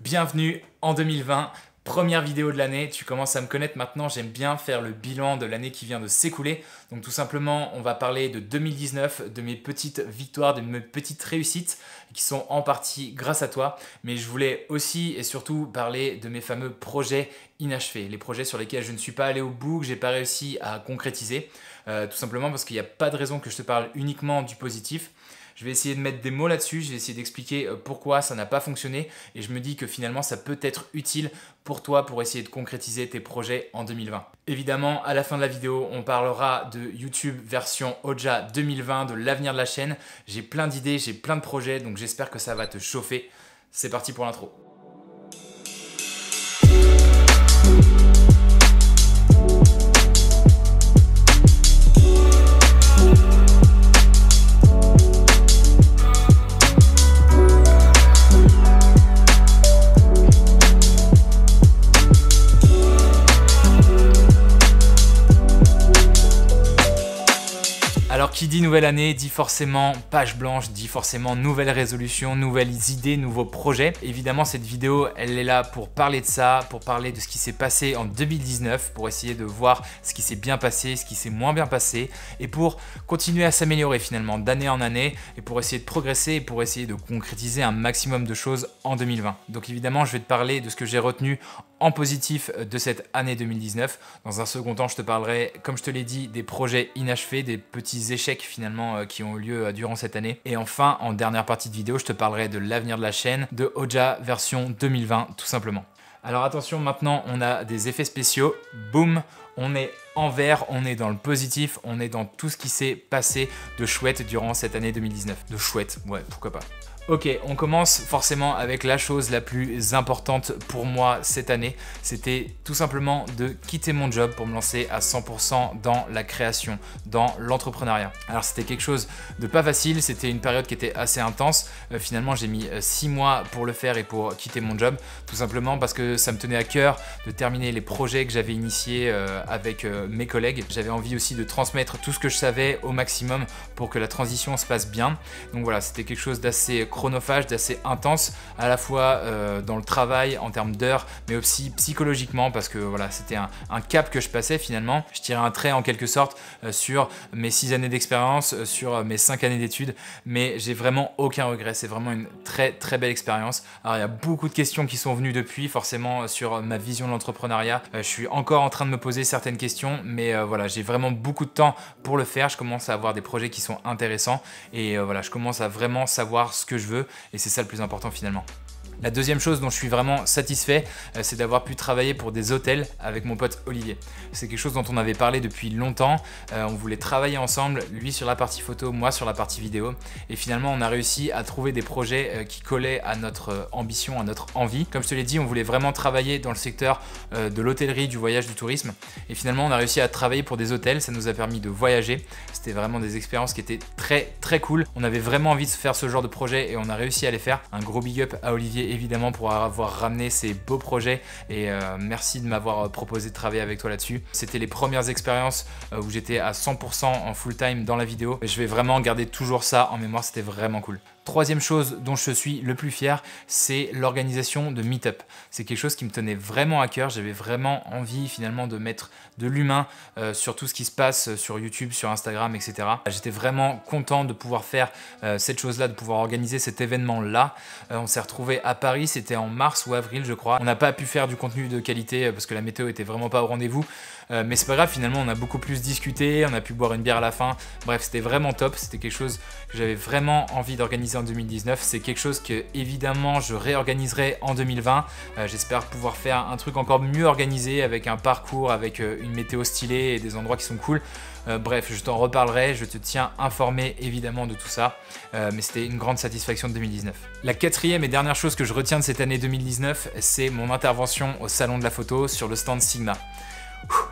Bienvenue en 2020, première vidéo de l'année. Tu commences à me connaître maintenant, j'aime bien faire le bilan de l'année qui vient de s'écouler. Donc tout simplement, on va parler de 2019, de mes petites victoires, de mes petites réussites qui sont en partie grâce à toi. Mais je voulais aussi et surtout parler de mes fameux projets inachevés, les projets sur lesquels je ne suis pas allé au bout, que j'ai pas réussi à concrétiser. Tout simplement parce qu'il n'y a pas de raison que je te parle uniquement du positif. Je vais essayer de mettre des mots là-dessus, je vais essayer d'expliquer pourquoi ça n'a pas fonctionné et je me dis que finalement ça peut être utile pour toi pour essayer de concrétiser tes projets en 2020. Évidemment, à la fin de la vidéo, on parlera de YouTube version Oja 2020, de l'avenir de la chaîne. J'ai plein d'idées, j'ai plein de projets, donc j'espère que ça va te chauffer. C'est parti pour l'intro. Alors qui dit nouvelle année dit forcément page blanche, dit forcément nouvelles résolutions, nouvelles idées, nouveaux projets. Évidemment cette vidéo elle est là pour parler de ça, pour parler de ce qui s'est passé en 2019, pour essayer de voir ce qui s'est bien passé, ce qui s'est moins bien passé et pour continuer à s'améliorer finalement d'année en année et pour essayer de progresser et pour essayer de concrétiser un maximum de choses en 2020. Donc évidemment je vais te parler de ce que j'ai retenu en positif de cette année 2019. Dans un second temps je te parlerai, comme je te l'ai dit, des projets inachevés, des petits échecs finalement qui ont eu lieu durant cette année. Et enfin, en dernière partie de vidéo, je te parlerai de l'avenir de la chaîne, de Oja version 2020 tout simplement. Alors attention, maintenant on a des effets spéciaux, boum, on est en vert, on est dans le positif, on est dans tout ce qui s'est passé de chouette durant cette année 2019. De chouette, ouais, pourquoi pas. Ok, on commence forcément avec la chose la plus importante pour moi cette année. C'était tout simplement de quitter mon job pour me lancer à 100% dans la création, dans l'entrepreneuriat. Alors c'était quelque chose de pas facile, c'était une période qui était assez intense. Finalement j'ai mis 6 mois pour le faire et pour quitter mon job. Tout simplement parce que ça me tenait à cœur de terminer les projets que j'avais initiés avec mes collègues. J'avais envie aussi de transmettre tout ce que je savais au maximum pour que la transition se passe bien. Donc voilà, c'était quelque chose d'assez chronophage, d'assez intense, à la fois dans le travail, en termes d'heures, mais aussi psychologiquement, parce que voilà, c'était un cap que je passais finalement. Je tirais un trait en quelque sorte sur mes 6 années d'expérience, sur mes 5 années d'études, mais j'ai vraiment aucun regret. C'est vraiment une très très belle expérience. Alors il y a beaucoup de questions qui sont venues depuis, forcément sur ma vision de l'entrepreneuriat. Je suis encore en train de me poser certaines questions, mais voilà, j'ai vraiment beaucoup de temps pour le faire. Je commence à avoir des projets qui sont intéressants et voilà, je commence à vraiment savoir ce que je veux et c'est ça le plus important finalement. La deuxième chose dont je suis vraiment satisfait, c'est d'avoir pu travailler pour des hôtels avec mon pote Olivier. C'est quelque chose dont on avait parlé depuis longtemps, on voulait travailler ensemble, lui sur la partie photo, moi sur la partie vidéo. Et finalement, on a réussi à trouver des projets qui collaient à notre ambition, à notre envie. Comme je te l'ai dit, on voulait vraiment travailler dans le secteur de l'hôtellerie, du voyage, du tourisme. Et finalement, on a réussi à travailler pour des hôtels, ça nous a permis de voyager. C'était vraiment des expériences qui étaient très très cool. On avait vraiment envie de faire ce genre de projet et on a réussi à les faire. Un gros big up à Olivier évidemment pour avoir ramené ces beaux projets et merci de m'avoir proposé de travailler avec toi là-dessus. C'était les premières expériences où j'étais à 100% en full time dans la vidéo. Je vais vraiment garder toujours ça en mémoire, c'était vraiment cool. Troisième chose dont je suis le plus fier, c'est l'organisation de Meetup. C'est quelque chose qui me tenait vraiment à cœur. J'avais vraiment envie finalement de mettre de l'humain sur tout ce qui se passe sur YouTube, sur Instagram, etc. J'étais vraiment content de pouvoir faire cette chose-là, de pouvoir organiser cet événement-là. On s'est retrouvé à Paris, c'était en mars ou avril je crois. On n'a pas pu faire du contenu de qualité parce que la météo était vraiment pas au rendez-vous. Mais c'est pas grave, finalement on a beaucoup plus discuté, on a pu boire une bière à la fin. Bref, c'était vraiment top, c'était quelque chose que j'avais vraiment envie d'organiser en 2019. C'est quelque chose que évidemment je réorganiserai en 2020. J'espère pouvoir faire un truc encore mieux organisé avec un parcours, avec une météo stylée et des endroits qui sont cool. Bref, je t'en reparlerai, je te tiens informé évidemment de tout ça, mais c'était une grande satisfaction de 2019. La quatrième et dernière chose que je retiens de cette année 2019, c'est mon intervention au salon de la photo sur le stand Sigma.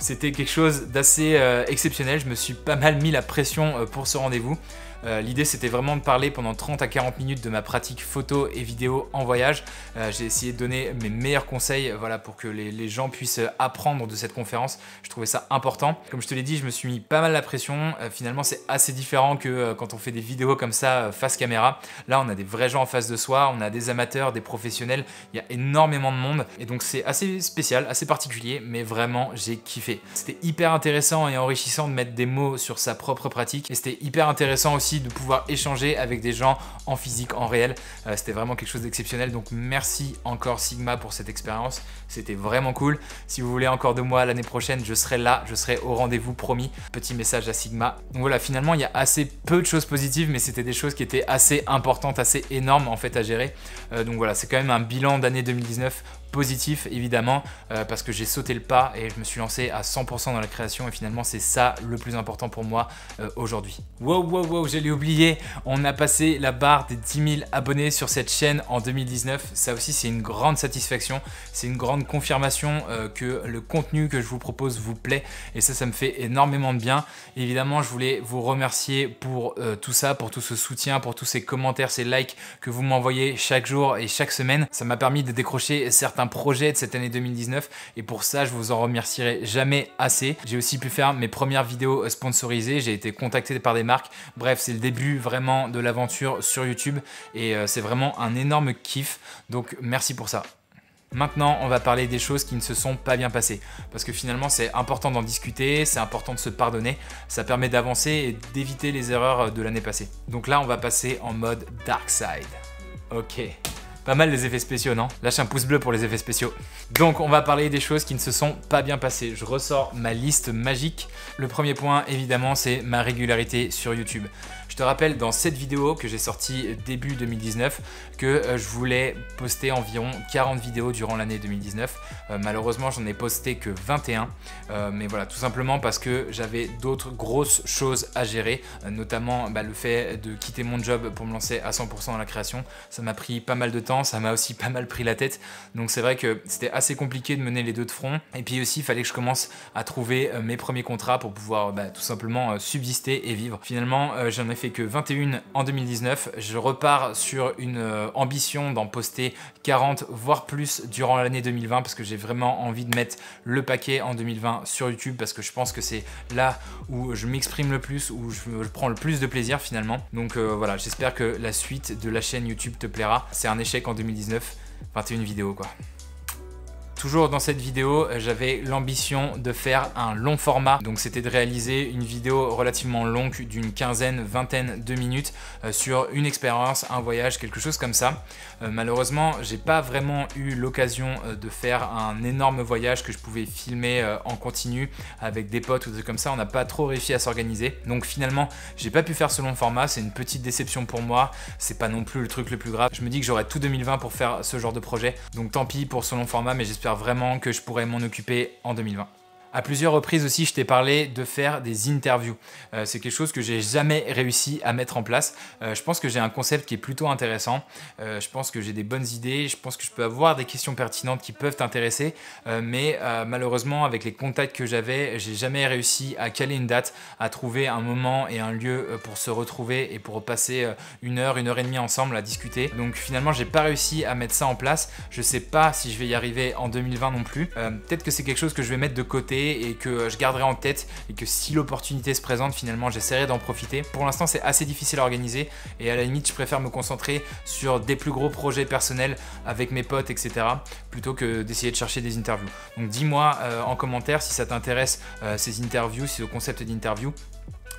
C'était quelque chose d'assez exceptionnel, je me suis pas mal mis la pression pour ce rendez-vous. L'idée c'était vraiment de parler pendant 30 à 40 minutes de ma pratique photo et vidéo en voyage. J'ai essayé de donner mes meilleurs conseils voilà, pour que les gens puissent apprendre de cette conférence. Je trouvais ça important. Comme je te l'ai dit, je me suis mis pas mal la pression. Finalement c'est assez différent que quand on fait des vidéos comme ça face caméra. Là on a des vrais gens en face de soi, on a des amateurs, des professionnels, il y a énormément de monde et donc c'est assez spécial, assez particulier, mais vraiment j'ai kiffé. C'était hyper intéressant et enrichissant de mettre des mots sur sa propre pratique et c'était hyper intéressant aussi de pouvoir échanger avec des gens en physique, en réel. C'était vraiment quelque chose d'exceptionnel, donc merci encore Sigma pour cette expérience, c'était vraiment cool. Si vous voulez encore de moi l'année prochaine, je serai là, je serai au rendez-vous promis. Petit message à Sigma. Donc voilà, finalement il y a assez peu de choses positives, mais c'était des choses qui étaient assez importantes, assez énormes en fait à gérer. Donc voilà, c'est quand même un bilan d'année 2019 positif évidemment parce que j'ai sauté le pas et je me suis lancé à 100% dans la création et finalement c'est ça le plus important pour moi aujourd'hui. Wow, je l'ai oublié, on a passé la barre des 10 000 abonnés sur cette chaîne en 2019. Ça aussi c'est une grande satisfaction, c'est une grande confirmation que le contenu que je vous propose vous plaît et ça me fait énormément de bien. Évidemment je voulais vous remercier pour tout ça, pour tout ce soutien, pour tous ces commentaires, ces likes que vous m'envoyez chaque jour et chaque semaine. Ça m'a permis de décrocher certains projet de cette année 2019 et pour ça je vous en remercierai jamais assez. J'ai aussi pu faire mes premières vidéos sponsorisées, j'ai été contacté par des marques, bref c'est le début vraiment de l'aventure sur YouTube et c'est vraiment un énorme kiff, donc merci pour ça. Maintenant, on va parler des choses qui ne se sont pas bien passées parce que finalement c'est important d'en discuter, c'est important de se pardonner, ça permet d'avancer et d'éviter les erreurs de l'année passée. Donc là on va passer en mode dark side. Ok. Pas mal les effets spéciaux, non? Lâche un pouce bleu pour les effets spéciaux. Donc on va parler des choses qui ne se sont pas bien passées. Je ressors ma liste magique. Le premier point évidemment c'est ma régularité sur YouTube. Je te rappelle dans cette vidéo que j'ai sortie début 2019 que je voulais poster environ 40 vidéos durant l'année 2019. Malheureusement j'en ai posté que 21, mais voilà tout simplement parce que j'avais d'autres grosses choses à gérer, notamment le fait de quitter mon job pour me lancer à 100% dans la création. Ça m'a pris pas mal de temps, ça m'a aussi pas mal pris la tête, donc c'est vrai que c'était assez compliqué de mener les deux de front. Et puis aussi il fallait que je commence à trouver mes premiers contrats pour pouvoir tout simplement subsister et vivre. Finalement j'en ai fait que 21 en 2019, je repars sur une ambition d'en poster 40 voire plus durant l'année 2020 parce que j'ai vraiment envie de mettre le paquet en 2020 sur YouTube parce que je pense que c'est là où je m'exprime le plus, où je prends le plus de plaisir finalement. Donc voilà, j'espère que la suite de la chaîne YouTube te plaira. C'est un échec en 2019, 21 vidéos quoi. Toujours dans cette vidéo, j'avais l'ambition de faire un long format. Donc c'était de réaliser une vidéo relativement longue d'une quinzaine, vingtaine de minutes sur une expérience, un voyage, quelque chose comme ça. Malheureusement, j'ai pas vraiment eu l'occasion de faire un énorme voyage que je pouvais filmer en continu avec des potes ou des trucs comme ça. On n'a pas trop réussi à s'organiser. Donc finalement, j'ai pas pu faire ce long format. C'est une petite déception pour moi. C'est pas non plus le truc le plus grave. Je me dis que j'aurai tout 2020 pour faire ce genre de projet. Donc tant pis pour ce long format, mais j'espère vraiment que je pourrais m'en occuper en 2020. À plusieurs reprises aussi, je t'ai parlé de faire des interviews. C'est quelque chose que j'ai jamais réussi à mettre en place. Je pense que j'ai un concept qui est plutôt intéressant. Je pense que j'ai des bonnes idées. Je pense que je peux avoir des questions pertinentes qui peuvent t'intéresser. Mais malheureusement, avec les contacts que j'avais, j'ai jamais réussi à caler une date, à trouver un moment et un lieu pour se retrouver et pour passer une heure et demie ensemble à discuter. Donc finalement, j'ai pas réussi à mettre ça en place. Je sais pas si je vais y arriver en 2020 non plus. Peut-être que c'est quelque chose que je vais mettre de côté et que je garderai en tête et que si l'opportunité se présente, finalement j'essaierai d'en profiter. Pour l'instant c'est assez difficile à organiser et à la limite je préfère me concentrer sur des plus gros projets personnels avec mes potes etc. plutôt que d'essayer de chercher des interviews. Donc dis-moi en commentaire si ça t'intéresse ces interviews, si le concept d'interview.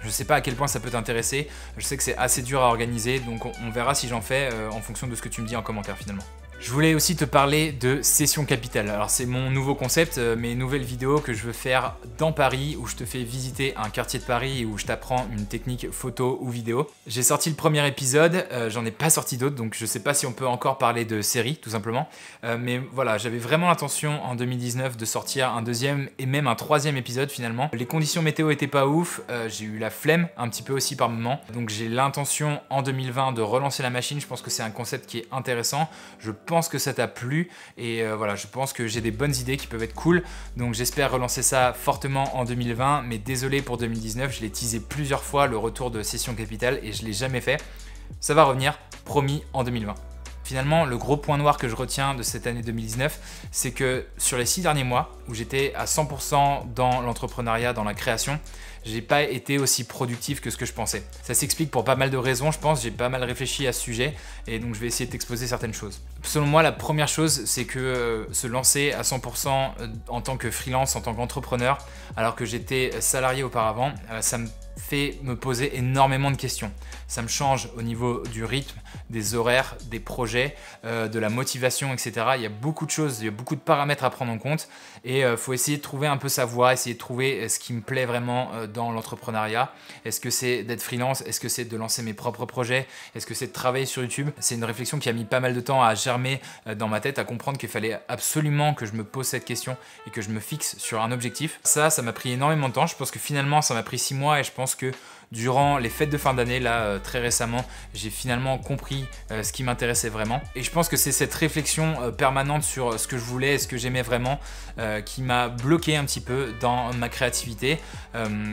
Je ne sais pas à quel point ça peut t'intéresser, je sais que c'est assez dur à organiser donc on verra si j'en fais en fonction de ce que tu me dis en commentaire finalement. Je voulais aussi te parler de Session Capitale. Alors c'est mon nouveau concept, mes nouvelles vidéos que je veux faire dans Paris où je te fais visiter un quartier de Paris et où je t'apprends une technique photo ou vidéo. J'ai sorti le premier épisode, j'en ai pas sorti d'autres donc je sais pas si on peut encore parler de série tout simplement. Mais voilà, j'avais vraiment l'intention en 2019 de sortir un deuxième et même un troisième épisode finalement. Les conditions météo étaient pas ouf, j'ai eu la flemme un petit peu aussi par moment. Donc j'ai l'intention en 2020 de relancer la machine, je pense que c'est un concept qui est intéressant. Je pense que ça t'a plu et voilà, je pense que j'ai des bonnes idées qui peuvent être cool. Donc j'espère relancer ça fortement en 2020, mais désolé pour 2019, je l'ai teasé plusieurs fois le retour de Session Capital et je ne l'ai jamais fait. Ça va revenir, promis, en 2020. Finalement, le gros point noir que je retiens de cette année 2019, c'est que sur les 6 derniers mois, où j'étais à 100% dans l'entrepreneuriat, dans la création, j'ai pas été aussi productif que ce que je pensais. Ça s'explique pour pas mal de raisons, je pense. J'ai pas mal réfléchi à ce sujet et donc je vais essayer de t'exposer certaines choses. Selon moi, la première chose, c'est que se lancer à 100% en tant que freelance, en tant qu'entrepreneur, alors que j'étais salarié auparavant, ça me fait me poser énormément de questions. Ça me change au niveau du rythme, des horaires, des projets, de la motivation, etc. Il y a beaucoup de choses, il y a beaucoup de paramètres à prendre en compte et il faut essayer de trouver un peu sa voie, essayer de trouver ce qui me plaît vraiment dans l'entrepreneuriat. Est-ce que c'est d'être freelance? Est-ce que c'est de lancer mes propres projets? Est-ce que c'est de travailler sur YouTube? C'est une réflexion qui a mis pas mal de temps à germer dans ma tête, à comprendre qu'il fallait absolument que je me pose cette question et que je me fixe sur un objectif. Ça m'a pris énormément de temps. Je pense que finalement, ça m'a pris 6 mois et je pense que durant les fêtes de fin d'année, là, très récemment, j'ai finalement compris ce qui m'intéressait vraiment. Et je pense que c'est cette réflexion permanente sur ce que je voulais et ce que j'aimais vraiment qui m'a bloqué un petit peu dans ma créativité.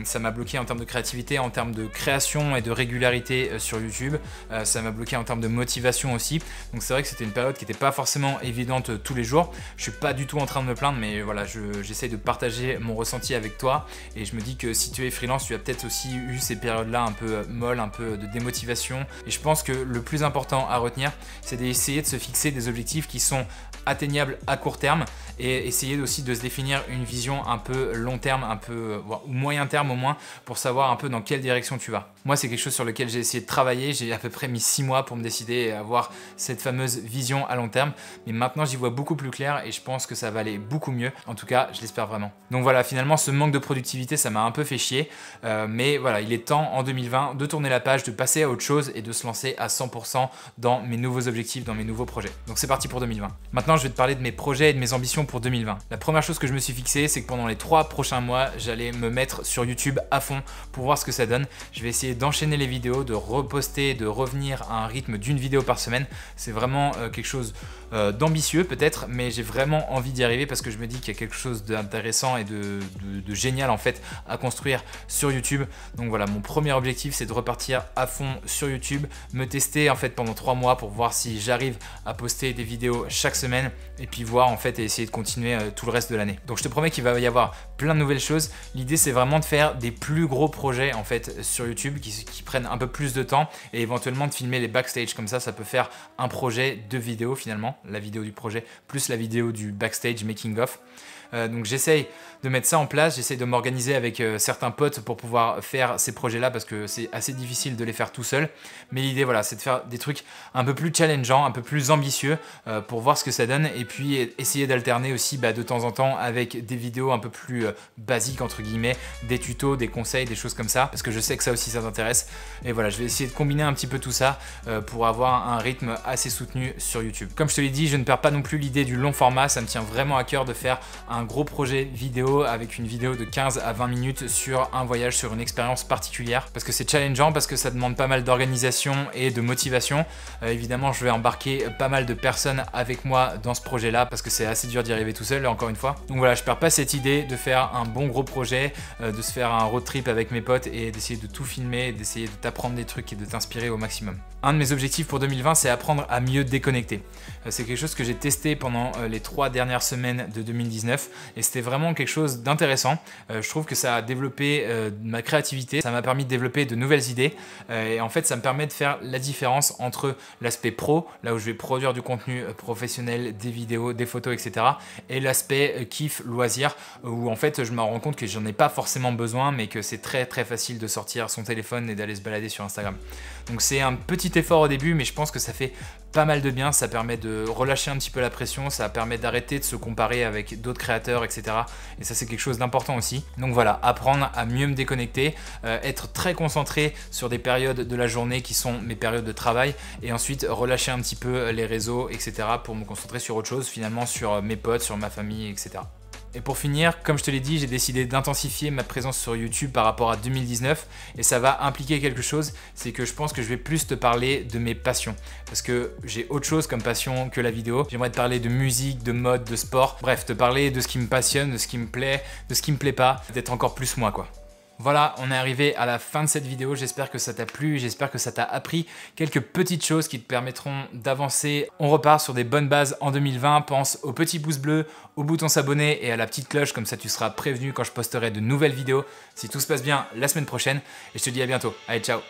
Ça m'a bloqué en termes de créativité, en termes de création et de régularité sur YouTube. Ça m'a bloqué en termes de motivation aussi. Donc c'est vrai que c'était une période qui n'était pas forcément évidente tous les jours. Je suis pas du tout en train de me plaindre, mais voilà, j'essaye de partager mon ressenti avec toi. Et je me dis que si tu es freelance, tu as peut-être aussi eu ces période-là un peu molle, un peu de démotivation. Et je pense que le plus important à retenir, c'est d'essayer de se fixer des objectifs qui sont atteignables à court terme et essayer aussi de se définir une vision un peu long terme, un peu ou moyen terme au moins, pour savoir un peu dans quelle direction tu vas. Moi, c'est quelque chose sur lequel j'ai essayé de travailler. J'ai à peu près mis 6 mois pour me décider et avoir cette fameuse vision à long terme. Mais maintenant, j'y vois beaucoup plus clair et je pense que ça va aller beaucoup mieux. En tout cas, je l'espère vraiment. Donc voilà, finalement, ce manque de productivité, ça m'a un peu fait chier. Mais voilà, il est temps en 2020 de tourner la page, de passer à autre chose et de se lancer à 100% dans mes nouveaux objectifs, dans mes nouveaux projets. Donc c'est parti pour 2020. Maintenant, je vais te parler de mes projets et de mes ambitions pour 2020. La première chose que je me suis fixé, c'est que pendant les 3 prochains mois, j'allais me mettre sur YouTube à fond pour voir ce que ça donne. Je vais essayer d'enchaîner les vidéos, de reposter, de revenir à un rythme d'une vidéo par semaine. C'est vraiment quelque chose d'ambitieux peut-être, mais j'ai vraiment envie d'y arriver parce que je me dis qu'il y a quelque chose d'intéressant et de génial en fait à construire sur YouTube. Donc voilà, mon premier objectif, c'est de repartir à fond sur YouTube, me tester en fait pendant 3 mois pour voir si j'arrive à poster des vidéos chaque semaine et puis voir en fait et essayer de continuer tout le reste de l'année. Donc je te promets qu'il va y avoir plein de nouvelles choses. L'idée, c'est vraiment de faire des plus gros projets en fait sur YouTube qui prennent un peu plus de temps et éventuellement de filmer les backstage. Comme ça peut faire un projet de vidéo finalement, la vidéo du projet plus la vidéo du backstage making of. Donc j'essaye de mettre ça en place, j'essaye de m'organiser avec certains potes pour pouvoir faire ces projets-là parce que c'est assez difficile de les faire tout seul. Mais l'idée, voilà, c'est de faire des trucs un peu plus challengeants, un peu plus ambitieux pour voir ce que ça donne et puis essayer d'alterner aussi de temps en temps avec des vidéos un peu plus basiques entre guillemets, des tutos, des conseils, des choses comme ça parce que je sais que ça aussi ça t'intéresse. Et voilà, je vais essayer de combiner un petit peu tout ça pour avoir un rythme assez soutenu sur YouTube. Comme je te l'ai dit, je ne perds pas non plus l'idée du long format, ça me tient vraiment à cœur de faire un gros projet vidéo avec une vidéo de 15 à 20 minutes sur un voyage, sur une expérience particulière parce que c'est challengeant, parce que ça demande pas mal d'organisation et de motivation. Évidemment, je vais embarquer pas mal de personnes avec moi dans ce projet là parce que c'est assez dur d'y arriver tout seul encore une fois. Donc voilà, je perds pas cette idée de faire un bon gros projet, de se faire un road trip avec mes potes et d'essayer de tout filmer, d'essayer de t'apprendre des trucs et de t'inspirer au maximum. Un de mes objectifs pour 2020, c'est apprendre à mieux déconnecter. C'est quelque chose que j'ai testé pendant les 3 dernières semaines de 2019 et c'était vraiment quelque chose d'intéressant. Je trouve que ça a développé ma créativité, ça m'a permis de développer de nouvelles idées et en fait ça me permet de faire la différence entre l'aspect pro, là où je vais produire du contenu professionnel, des vidéos, des photos, etc. et l'aspect kiff, loisir, où en fait je me rends compte que j'en ai pas forcément besoin mais que c'est très facile de sortir son téléphone et d'aller se balader sur Instagram. Donc c'est un petit effort au début, mais je pense que ça fait pas mal de bien, ça permet de relâcher un petit peu la pression, ça permet d'arrêter de se comparer avec d'autres créateurs, etc. Et ça c'est quelque chose d'important aussi. Donc voilà, apprendre à mieux me déconnecter, être très concentré sur des périodes de la journée qui sont mes périodes de travail et ensuite relâcher un petit peu les réseaux, etc. pour me concentrer sur autre chose, finalement sur mes potes, sur ma famille, etc. Et pour finir, comme je te l'ai dit, j'ai décidé d'intensifier ma présence sur YouTube par rapport à 2019 et ça va impliquer quelque chose, c'est que je pense que je vais plus te parler de mes passions parce que j'ai autre chose comme passion que la vidéo. J'aimerais te parler de musique, de mode, de sport, bref, te parler de ce qui me passionne, de ce qui me plaît, de ce qui me plaît pas, d'être encore plus moi quoi. Voilà, on est arrivé à la fin de cette vidéo, j'espère que ça t'a plu, j'espère que ça t'a appris quelques petites choses qui te permettront d'avancer. On repart sur des bonnes bases en 2020, pense au petit pouce bleu, au bouton s'abonner et à la petite cloche, comme ça tu seras prévenu quand je posterai de nouvelles vidéos. Si tout se passe bien la semaine prochaine, et je te dis à bientôt. Allez, ciao!